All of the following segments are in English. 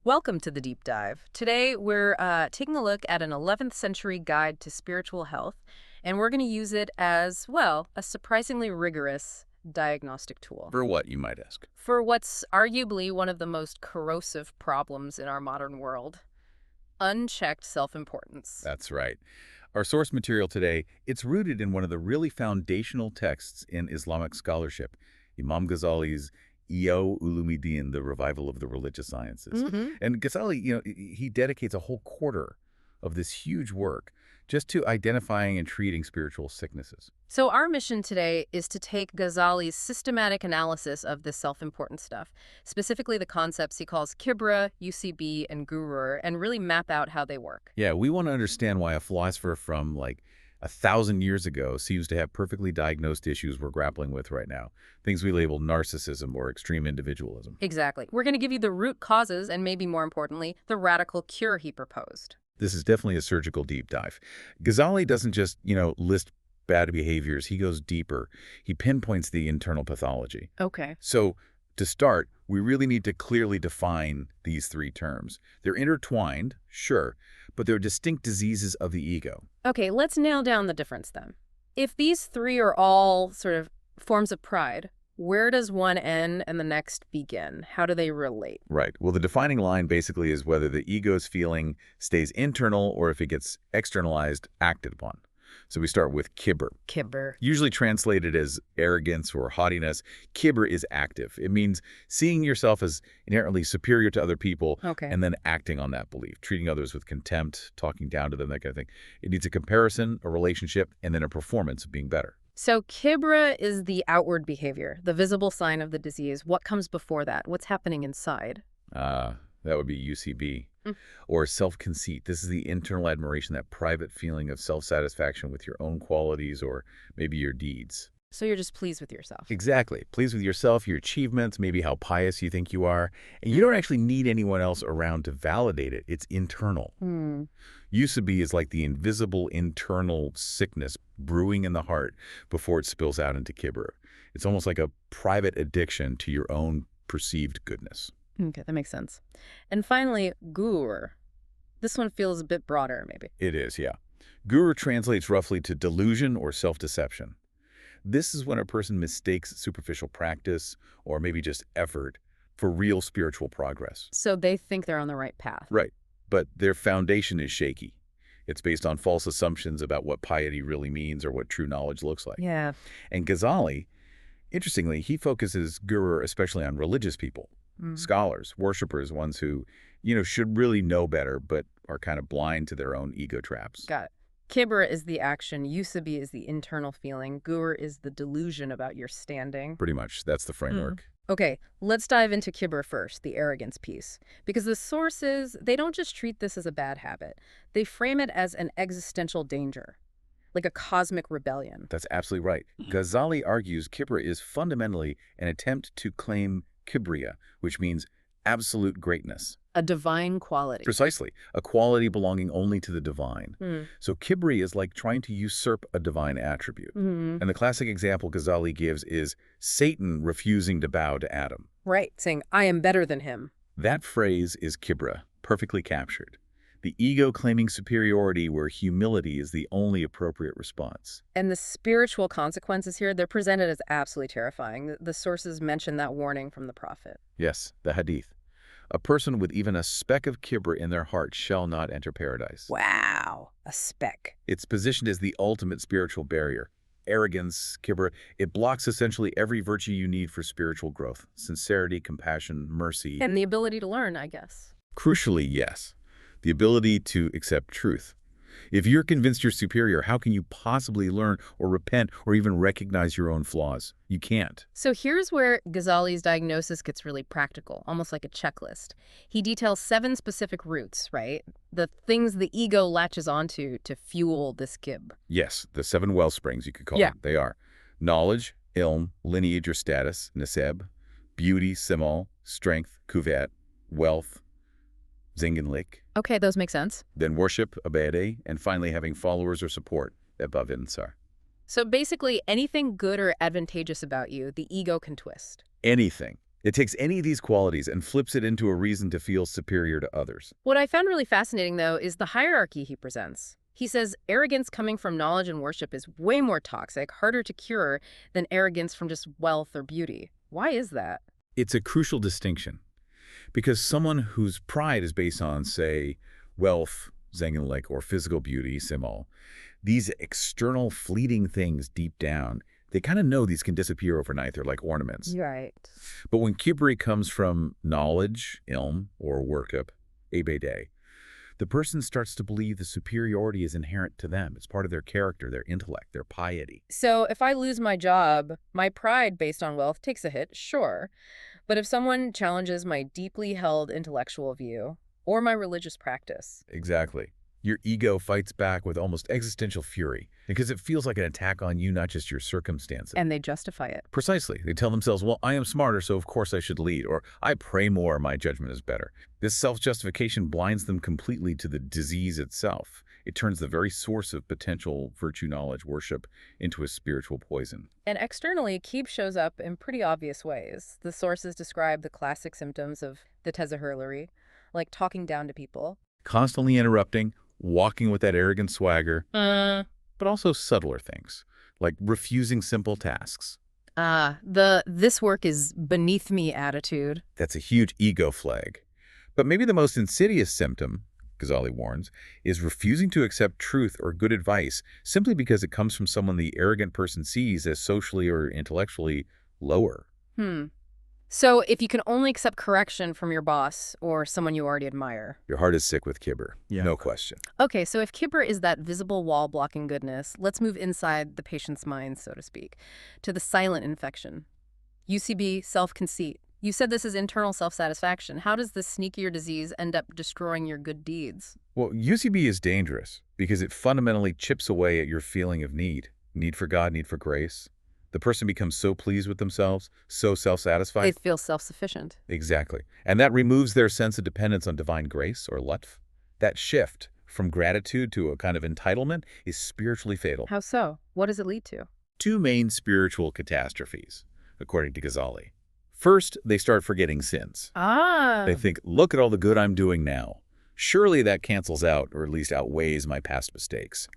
Welcome to the deep dive. Today, we're taking a look at an 11th century guide to spiritual health, and we're going to use it as, well, a surprisingly rigorous diagnostic tool For what, you might ask? for what's arguably one of the most corrosive problems in our modern world: unchecked self-importance. That's right. Our source material today, it's rooted in one of the really foundational texts in Islamic scholarship, Imam Ghazali's Ihyâ'u Ulûmi'd-Dîn, the revival of the religious sciences. hmm And Ghazali, he dedicates a whole quarter of this huge work just to identifying and treating spiritual sicknesses. So our mission today is to take Ghazali's systematic analysis of this self-important stuff, specifically the concepts he calls Kibr, UCB, and gurur, and really map out how they work. Yeah, we want to understand why a philosopher from like 1,000 years ago seems to have perfectly diagnosed issues we're grappling with right now. Things we label narcissism or extreme individualism. Exactly. We're going to give you the root causes and, maybe more importantly, the radical cure he proposed. This is definitely a surgical deep dive. Ghazali doesn't just, list bad behaviors. He goes deeper. He pinpoints the internal pathology. Okay. So to start, we really need to clearly define these three terms. They're intertwined, sure, but they're distinct diseases of the ego. Okay, let's nail down the difference then. If these three are all sort of forms of pride, where does one end and the next begin? How do they relate? Right. Well, the defining line basically is whether the ego's feeling stays internal or if it gets externalized, acted upon. So we start with Kibr. Kibr. Usually translated as arrogance or haughtiness, Kibr is active. It means seeing yourself as inherently superior to other people Okay. and then acting on that belief, treating others with contempt, talking down to them, that kind of thing. It needs a comparison, a relationship, and then a performance of being better. So Kibr is the outward behavior, the visible sign of the disease. What comes before that? What's happening inside? That would be UCB. Mm. Or self-conceit. This is the internal admiration, that private feeling of self-satisfaction with your own qualities or maybe your deeds. So you're just pleased with yourself. Exactly. Pleased with yourself, your achievements, maybe how pious you think you are. And you don't actually need anyone else around to validate it. It's internal. UCB is like the invisible internal sickness brewing in the heart before it spills out into Kibr. It's almost like a private addiction to your own perceived goodness. Okay, that makes sense. And finally, gurur. This one feels a bit broader, maybe. It is, yeah. Guru translates roughly to delusion or self-deception. This is when a person mistakes superficial practice or maybe just effort for real spiritual progress. So they think they're on the right path. Right. But their foundation is shaky. It's based on false assumptions about what piety really means or what true knowledge looks like. Yeah. And Ghazali, interestingly, he focuses gurur especially on religious people, scholars, worshipers, ones who, should really know better but are kind of blind to their own ego traps. Got it. Kibr is the action, UCB is the internal feeling, gurur is the delusion about your standing. Pretty much. That's the framework. Okay, let's dive into Kibr first, the arrogance piece. Because the sources, they don't just treat this as a bad habit. They frame it as an existential danger, like a cosmic rebellion. That's absolutely right. Ghazali argues Kibr is fundamentally an attempt to claim Kibriya, which means absolute greatness. A divine quality. Precisely, a quality belonging only to the divine. So Kibri is like trying to usurp a divine attribute. And the classic example Ghazali gives is Satan refusing to bow to Adam. Right, saying, I am better than him. That phrase is Kibra, perfectly captured. The ego claiming superiority where humility is the only appropriate response. And the spiritual consequences here, they're presented as absolutely terrifying. The sources mention that warning from the prophet. Yes, the hadith. A person with even a speck of Kibr in their heart shall not enter paradise. Wow, a speck. It's positioned as the ultimate spiritual barrier. Arrogance, Kibr, it blocks essentially every virtue you need for spiritual growth. Sincerity, compassion, mercy. And the ability to learn, I guess. Crucially, yes. The ability to accept truth. If you're convinced you're superior, how can you possibly learn or repent or even recognize your own flaws? You can't. So here's where Ghazali's diagnosis gets really practical, almost like a checklist. He details 7 specific roots, right? The things the ego latches onto to fuel this Kibr. Yes, the 7 well springs, you could call Yeah. them. They are knowledge, ilm, lineage or status, naseb, beauty, simal, strength, kuvat, wealth, zingenlik, Okay, those make sense. then worship, abade, and finally having followers or support, ebavinsar. So basically, anything good or advantageous about you, the ego can twist. Anything. It takes any of these qualities and flips it into a reason to feel superior to others. What I found really fascinating, though, is the hierarchy he presents. He says arrogance coming from knowledge and worship is way more toxic, harder to cure than arrogance from just wealth or beauty. Why is that? It's a crucial distinction because someone whose pride is based on, say, wealth, zenginlik, or physical beauty, simal, these external fleeting things deep down, they kind of know these can disappear overnight. They're like ornaments. Right. But when Kibr comes from knowledge, ilm, or worship, ebede, the person starts to believe the superiority is inherent to them. It's part of their character, their intellect, their piety. So if I lose my job, my pride based on wealth takes a hit, sure. But if someone challenges my deeply held intellectual view or my religious practice. Exactly. Your ego fights back with almost existential fury because it feels like an attack on you, not just your circumstances. And they justify it. Precisely. They tell themselves, well, I am smarter, so of course I should lead, or I pray more, my judgment is better. This self-justification blinds them completely to the disease itself. It turns the very source of potential virtue, knowledge, worship into a spiritual poison. And externally, Kibr shows up in pretty obvious ways. The sources describe the classic symptoms of the tevazu, like talking down to people. Constantly interrupting, walking with that arrogant swagger, but also subtler things, like refusing simple tasks. The "this work is beneath me" attitude. That's a huge ego flag. But maybe the most insidious symptom, Ghazali warns, is refusing to accept truth or good advice simply because it comes from someone the arrogant person sees as socially or intellectually lower. So if you can only accept correction from your boss or someone you already admire. Your heart is sick with Kibr. Yeah. No question. Okay, so if Kibr is that visible wall blocking goodness, let's move inside the patient's mind, so to speak, to the silent infection. UCB, self-conceit. You said this is internal self-satisfaction. How does this sneakier disease end up destroying your good deeds? Well, UCB is dangerous because it fundamentally chips away at your feeling of need for God, need for grace. The person becomes so pleased with themselves, so self-satisfied. They feel self-sufficient. Exactly. And that removes their sense of dependence on divine grace or lutf. That shift from gratitude to a kind of entitlement is spiritually fatal. How so? What does it lead to? Two main spiritual catastrophes, according to Ghazali. First, they start forgetting sins. They think, look at all the good I'm doing now. Surely that cancels out, or at least outweighs, my past mistakes.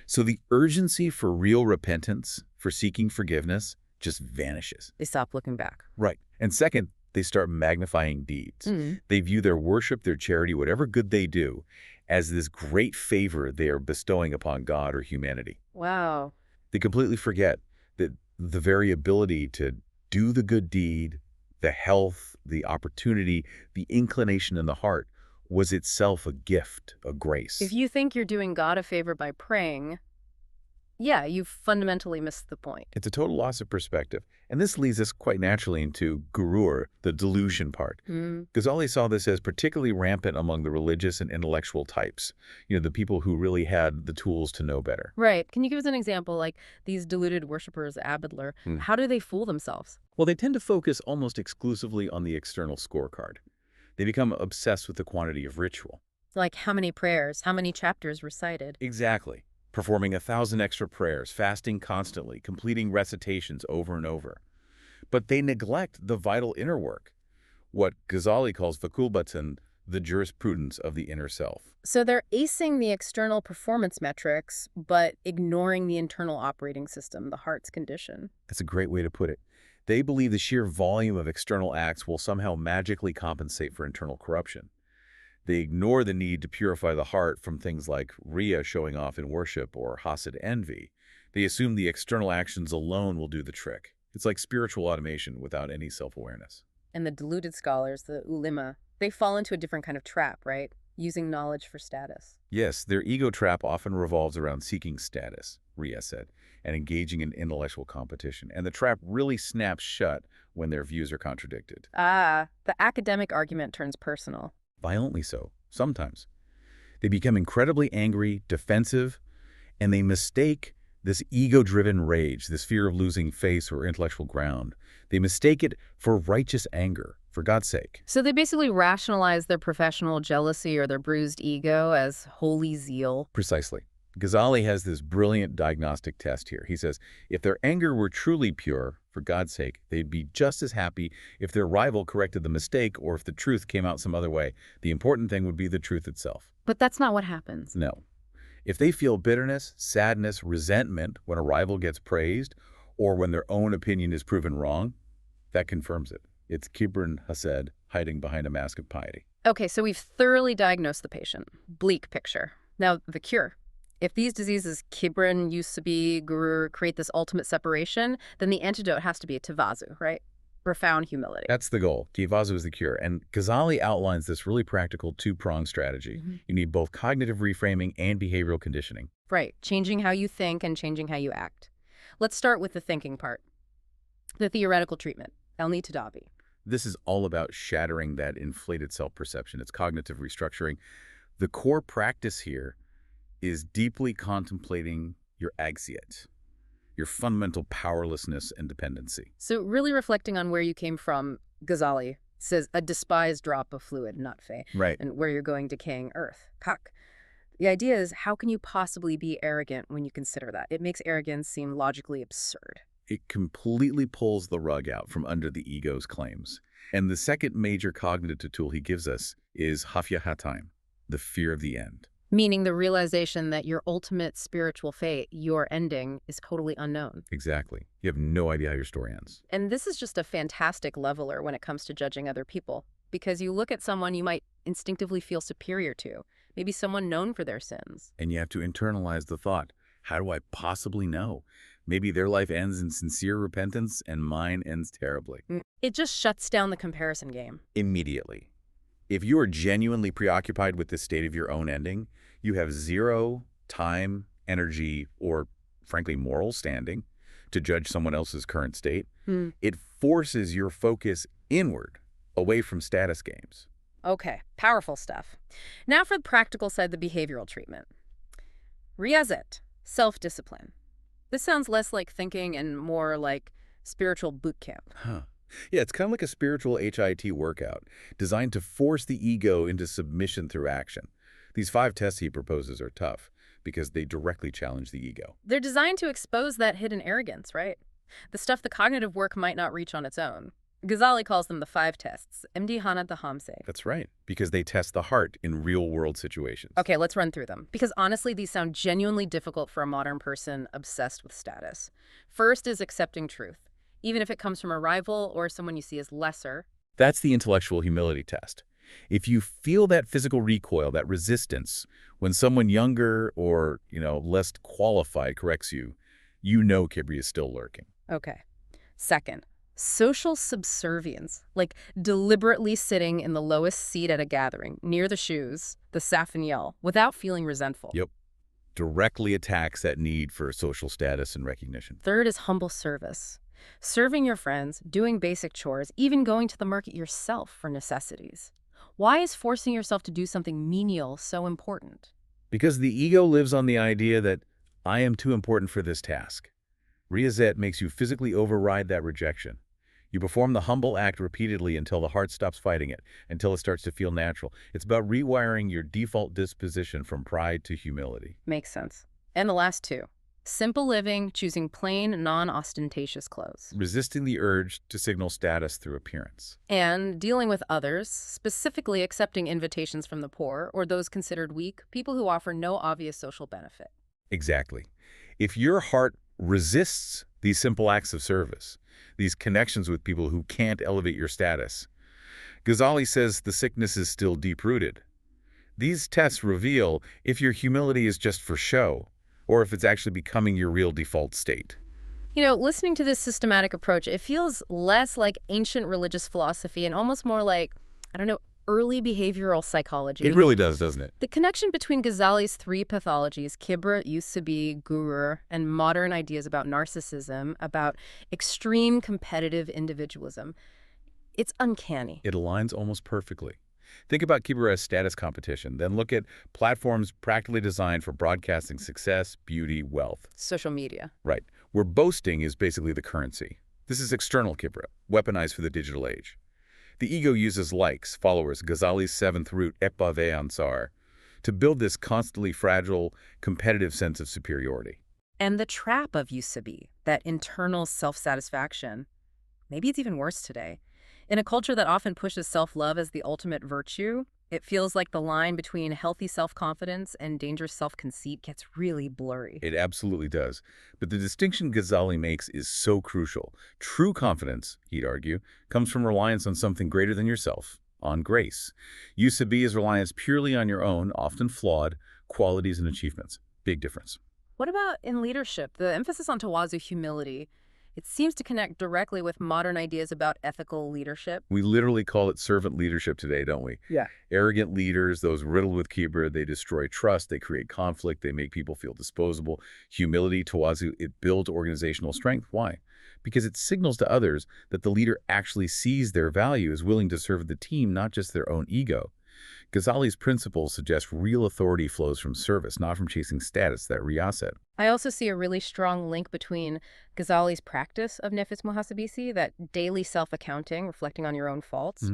So the urgency for real repentance, for seeking forgiveness, just vanishes. They stop looking back. Right. And second, they start magnifying deeds. They view their worship, their charity, whatever good they do, as this great favor they are bestowing upon God or humanity. Wow. They completely forget that the very ability to do the good deed, the health, the opportunity, the inclination in the heart was itself a gift, a grace. If you think you're doing God a favor by praying, yeah, you've fundamentally missed the point. It's a total loss of perspective. And this leads us quite naturally into gurur, the delusion part. Ghazali saw this as particularly rampant among the religious and intellectual types, the people who really had the tools to know better. Right. Can you give us an example, like these deluded worshipers, Abedler? How do they fool themselves? Well, they tend to focus almost exclusively on the external scorecard. They become obsessed with the quantity of ritual. Like how many prayers, how many chapters recited? Exactly. Performing 1,000 extra prayers, fasting constantly, completing recitations over and over. But they neglect the vital inner work, what Ghazali calls fakulbatan, the jurisprudence of the inner self. So they're acing the external performance metrics, but ignoring the internal operating system, the heart's condition. That's a great way to put it. They believe the sheer volume of external acts will somehow magically compensate for internal corruption. They ignore the need to purify the heart from things like riya showing off in worship or hasid envy. They assume the external actions alone will do the trick. It's like spiritual automation without any self-awareness. And the deluded scholars, the ulema, they fall into a different kind of trap, right? Using knowledge for status. Yes, their ego trap often revolves around seeking status, Riya said, and engaging in intellectual competition. And the trap really snaps shut when their views are contradicted. The academic argument turns personal. Violently so, sometimes. They become incredibly angry, defensive, and they mistake this ego-driven rage, this fear of losing face or intellectual ground. They mistake it for righteous anger, for God's sake. So they basically rationalize their professional jealousy or their bruised ego as holy zeal. Precisely. Ghazali has this brilliant diagnostic test here. He says, if their anger were truly pure, For God's sake, they'd be just as happy if their rival corrected the mistake or if the truth came out some other way. The important thing would be the truth itself. But that's not what happens. No. If they feel bitterness, sadness, resentment when a rival gets praised or when their own opinion is proven wrong, that confirms it. It's Kibr and Hased hiding behind a mask of piety. Okay, so we've thoroughly diagnosed the patient. Bleak picture. Now, the cure. If these diseases, Kibr and Yusabi, gurur, create this ultimate separation, then the antidote has to be tevazu, right? Profound humility. That's the goal. Tevazu is the cure. And Ghazali outlines this really practical two-pronged strategy. You need both cognitive reframing and behavioral conditioning. Right. Changing how you think and changing how you act. Let's start with the thinking part. The theoretical treatment. Ilmî tevazu. This is all about shattering that inflated self-perception. It's cognitive restructuring. The core practice here is deeply contemplating your axiate, your fundamental powerlessness and dependency. So really reflecting on where you came from, Ghazali says a despised drop of fluid, not fey. Right. And where you're going, decaying earth. Kak. The idea is, how can you possibly be arrogant when you consider that? It makes arrogance seem logically absurd. It completely pulls the rug out from under the ego's claims. And the second major cognitive tool he gives us is hafya, the fear of the end. Meaning the realization that your ultimate spiritual fate, your ending, is totally unknown. Exactly. You have no idea how your story ends. And this is just a fantastic leveler when it comes to judging other people. Because you look at someone you might instinctively feel superior to, maybe someone known for their sins. And you have to internalize the thought, how do I possibly know? Maybe their life ends in sincere repentance and mine ends terribly. It just shuts down the comparison game. Immediately. If you are genuinely preoccupied with the state of your own ending, you have zero time, energy, or frankly, moral standing to judge someone else's current state. It forces your focus inward, away from status games. Okay, powerful stuff. Now for the practical side, the behavioral treatment. Riyazat, self-discipline. This sounds less like thinking and more like spiritual boot camp. Yeah, it's kind of like a spiritual HIT workout designed to force the ego into submission through action. These 5 tests he proposes are tough because they directly challenge the ego. They're designed to expose that hidden arrogance, right? The stuff the cognitive work might not reach on its own. Ghazali calls them the 5 tests. Imtihânat Hamse. That's right, because they test the heart in real-world situations. Okay, let's run through them. Because honestly, these sound genuinely difficult for a modern person obsessed with status. First is accepting truth, even if it comes from a rival or someone you see as lesser. That's the intellectual humility test. If you feel that physical recoil, that resistance, when someone younger or, less qualified corrects you, you know Kibr is still lurking. Okay. Second, social subservience, like deliberately sitting in the lowest seat at a gathering, near the shoes, the saf and yell, without feeling resentful. Yep. Directly attacks that need for social status and recognition. Third is humble service. Serving your friends, doing basic chores, even going to the market yourself for necessities. Why is forcing yourself to do something menial so important? Because the ego lives on the idea that I am too important for this task. Riyazat makes you physically override that rejection. You perform the humble act repeatedly until the heart stops fighting it, until it starts to feel natural. It's about rewiring your default disposition from pride to humility. Makes sense. And the last 2. Simple living, choosing plain, non-ostentatious clothes. Resisting the urge to signal status through appearance. And dealing with others, specifically accepting invitations from the poor or those considered weak, people who offer no obvious social benefit. Exactly. If your heart resists these simple acts of service, these connections with people who can't elevate your status, Ghazali says the sickness is still deep-rooted. These tests reveal if your humility is just for show, or if it's actually becoming your real default state. Listening to this systematic approach, it feels less like ancient religious philosophy and almost more like, early behavioral psychology. It really does, doesn't it? The connection between Ghazali's 3 pathologies, Kibr, Yusabi, gurur, and modern ideas about narcissism, about extreme competitive individualism, it's uncanny. It aligns almost perfectly. Think about Kibr as status competition, then look at platforms practically designed for broadcasting success, beauty, wealth. Social media. Right, where boasting is basically the currency. This is external Kibr, weaponized for the digital age. The ego uses likes, followers, Ghazali's 7th root, epave ansar, to build this constantly fragile, competitive sense of superiority. And the trap of used to be, that internal self-satisfaction, maybe it's even worse today. In a culture that often pushes self-love as the ultimate virtue, it feels like the line between healthy self-confidence and dangerous self-conceit gets really blurry. It absolutely does. But the distinction Ghazali makes is so crucial. True confidence, he'd argue, comes from reliance on something greater than yourself, on grace. Used to be is reliance purely on your own, often flawed, qualities and achievements. Big difference. What about in leadership? The emphasis on tewazu, humility, it seems to connect directly with modern ideas about ethical leadership. We literally call it servant leadership today, don't we? Yeah. Arrogant leaders, those riddled with Kibr, they destroy trust, they create conflict, they make people feel disposable. Humility, tewazu, it builds organizational strength. Why? Because it signals to others that the leader actually sees their value, is willing to serve the team, not just their own ego. Ghazali's principles suggest real authority flows from service, not from chasing status, that riyasat. I also see a really strong link between Ghazali's practice of nefis muhasabisi, that daily self-accounting, reflecting on your own faults,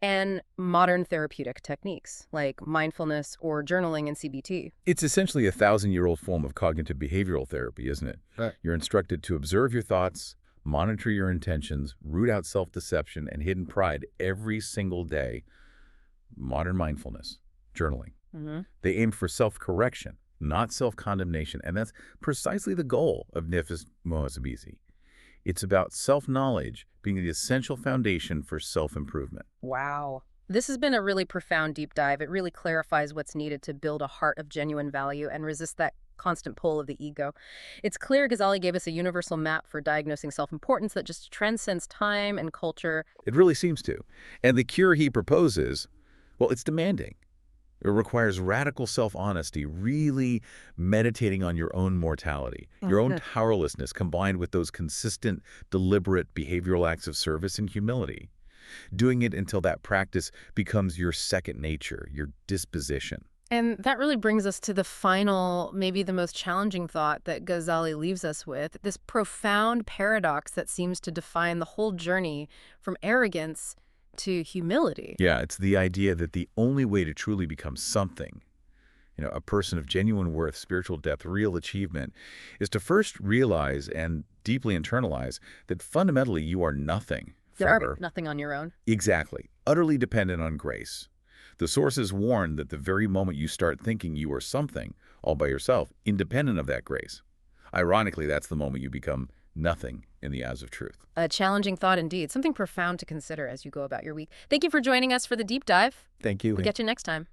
and modern therapeutic techniques like mindfulness or journaling in CBT. It's essentially a 1,000-year-old form of cognitive behavioral therapy, isn't it? Right. You're instructed to observe your thoughts, monitor your intentions, root out self-deception and hidden pride every single day. Modern mindfulness, journaling. They aim for self-correction, not self-condemnation, and that's precisely the goal of nefis muhasabisi. It's about self-knowledge being the essential foundation for self-improvement. Wow. This has been a really profound deep dive. It really clarifies what's needed to build a heart of genuine value and resist that constant pull of the ego. It's clear Ghazali gave us a universal map for diagnosing self-importance that just transcends time and culture. It really seems to. And the cure he proposes, well, it's demanding. It requires radical self-honesty, really meditating on your own mortality, your own powerlessness combined with those consistent, deliberate behavioral acts of service and humility. Doing it until that practice becomes your second nature, your disposition. And that really brings us to the final, maybe the most challenging thought that Ghazali leaves us with, this profound paradox that seems to define the whole journey from arrogance to humility. Yeah, it's the idea that the only way to truly become something, a person of genuine worth, spiritual depth, real achievement, is to first realize and deeply internalize that fundamentally you are nothing. There are nothing on your own. Exactly. Utterly dependent on grace. The sources warn that the very moment you start thinking you are something all by yourself, independent of that grace, ironically, that's the moment you become nothing in the eyes of truth. A challenging thought indeed, something profound to consider as you go about your week. Thank you for joining us for the deep dive. Thank you. We'll get you next time.